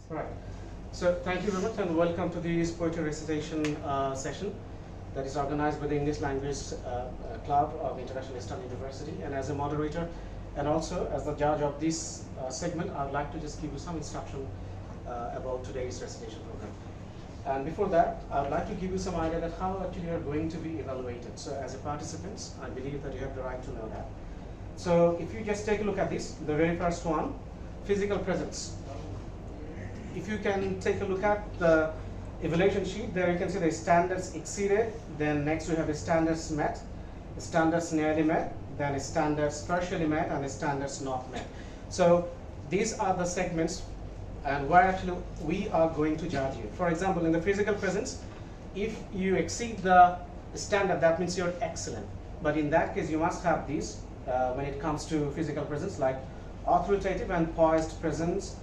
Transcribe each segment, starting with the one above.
Right. So thank you very much and welcome to this poetry recitation session that is organized by the English Language Club of International Eastern University. And as a moderator and also as the judge of this segment, I would like to just give you some instruction about today's recitation program. And before that, I would like to give you some idea that how actually you are going to be evaluated. So as a participants, I believe that you have the right to know that. So if you just take a look at this, the very first one, physical presence. If you can take a look at the evaluation sheet, there you can see the standards exceeded, then next we have the standards met, the standards nearly met, then the standards partially met, and the standards not met. So these are the segments and where actually we are going to judge you. For example, in the physical presence, if you exceed the standard, that means you're excellent. But in that case, you must have these when it comes to physical presence, like authoritative and poised presence,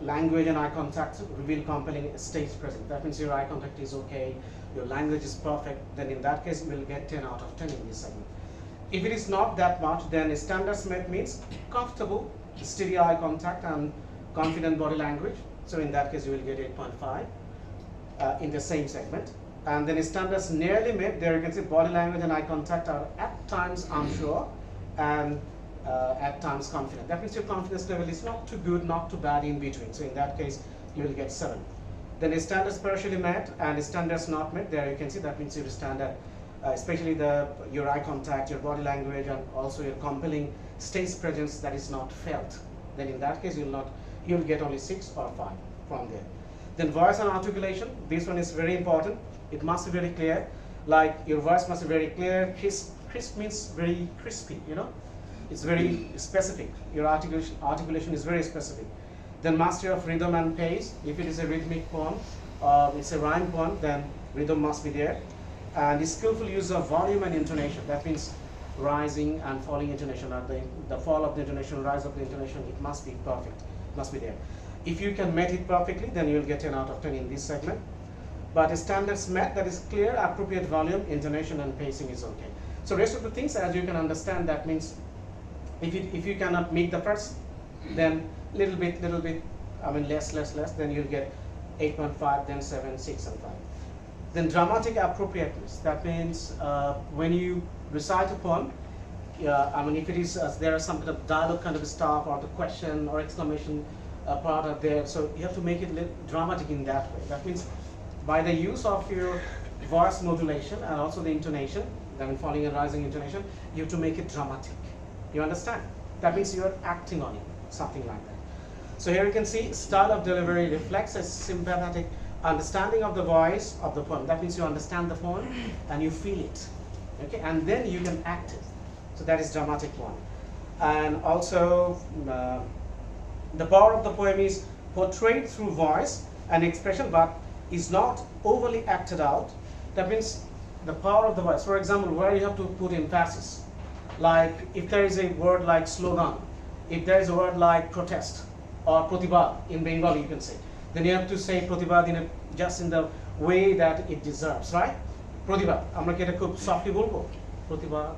language and eye contact reveal compelling stage presence. That means your eye contact is okay, your language is perfect, then in that case you will get 10 out of 10 in this segment. If it is not that much, then standards met means comfortable, steady eye contact and confident body language. So in that case you will get 8.5 in the same segment. And then standards nearly met, there you can see body language and eye contact are at times unsure and at times confident. That means your confidence level is not too good, not too bad, in between. So in that case, you will get 7. Then standards partially met and standards not met. There you can see that means your standard, especially your eye contact, your body language, and also your compelling stage presence that is not felt. Then in that case, you'll get only 6 or 5 from there. Then voice and articulation. This one is very important. It must be very clear. Like your voice must be very clear. Crisp means very crispy. It's very specific. Your articulation is very specific. Then mastery of rhythm and pace. If it is a rhythmic poem, it's a rhyme poem, then rhythm must be there. And the skillful use of volume and intonation. That means rising and falling intonation, or the fall of the intonation, rise of the intonation. It must be perfect. It must be there. If you can met it perfectly, then you will get 10 out of 10 in this segment. But standards met, that is clear, appropriate volume, intonation, and pacing is okay. So rest of the things, as you can understand, that means if you cannot meet the first, then little bit, less, then you'll get 8.5, then 7, 6, and 5. Then dramatic appropriateness. That means when you recite a poem, if it is there are some kind of dialogue kind of stuff, or the question or exclamation part of there, so you have to make it dramatic in that way. That means by the use of your voice modulation and also the intonation, then falling and rising intonation, you have to make it dramatic. You understand? That means you are acting on it, something like that. So here you can see style of delivery reflects a sympathetic understanding of the voice of the poem. That means you understand the poem and you feel it, okay? And then you can act it. So that is dramatic one. And also the power of the poem is portrayed through voice and expression, but is not overly acted out. That means the power of the voice. For example, where you have to put emphasis. Like if there is a word like slogan, if there is a word like protest or pratibad in Bengali, you can say, then you have to say pratibad just in the way that it deserves, right? Pratibad. আমরা কি এটা খুব softly বলবো? Pratibad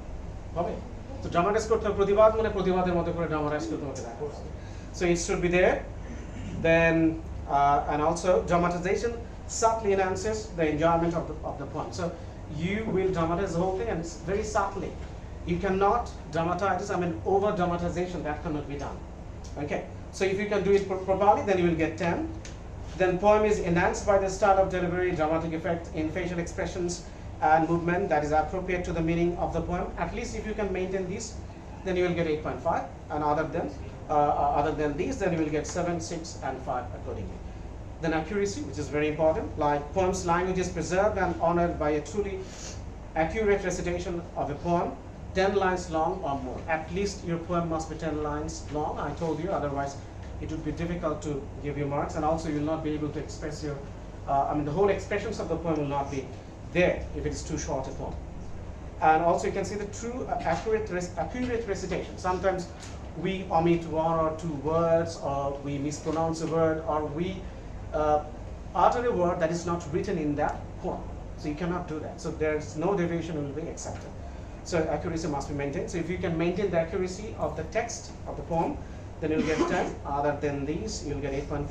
হবে? So dramatize করতে হবে pratibad মানে pratibad এর মতো করে dramatize করতে হবে। So it should be there. Then and also dramatization subtly enhances the enjoyment of the poem. So you will dramatize the whole thing, and it's very subtly. You cannot dramatize, over dramatization, that cannot be done. Okay, so if you can do it properly, then you will get 10. Then poem is enhanced by the style of delivery, dramatic effect in facial expressions and movement that is appropriate to the meaning of the poem. At least if you can maintain this, then you will get 8.5, and other than these, then you will get 7, 6, and 5 accordingly. Then accuracy, which is very important, like poem's language is preserved and honored by a truly accurate recitation of a poem, 10 lines long or more. At least your poem must be 10 lines long, I told you, otherwise it would be difficult to give you marks, and also you will not be able to express your, the whole expressions of the poem will not be there if it is too short a poem. And also you can see the true, accurate recitation. Sometimes we omit 1 or 2 words, or we mispronounce a word, or we utter a word that is not written in that poem. So you cannot do that. So there's no deviation will be accepted. So accuracy must be maintained. So if you can maintain the accuracy of the text of the poem, then you'll get 10. Other than these, you'll get 8.5.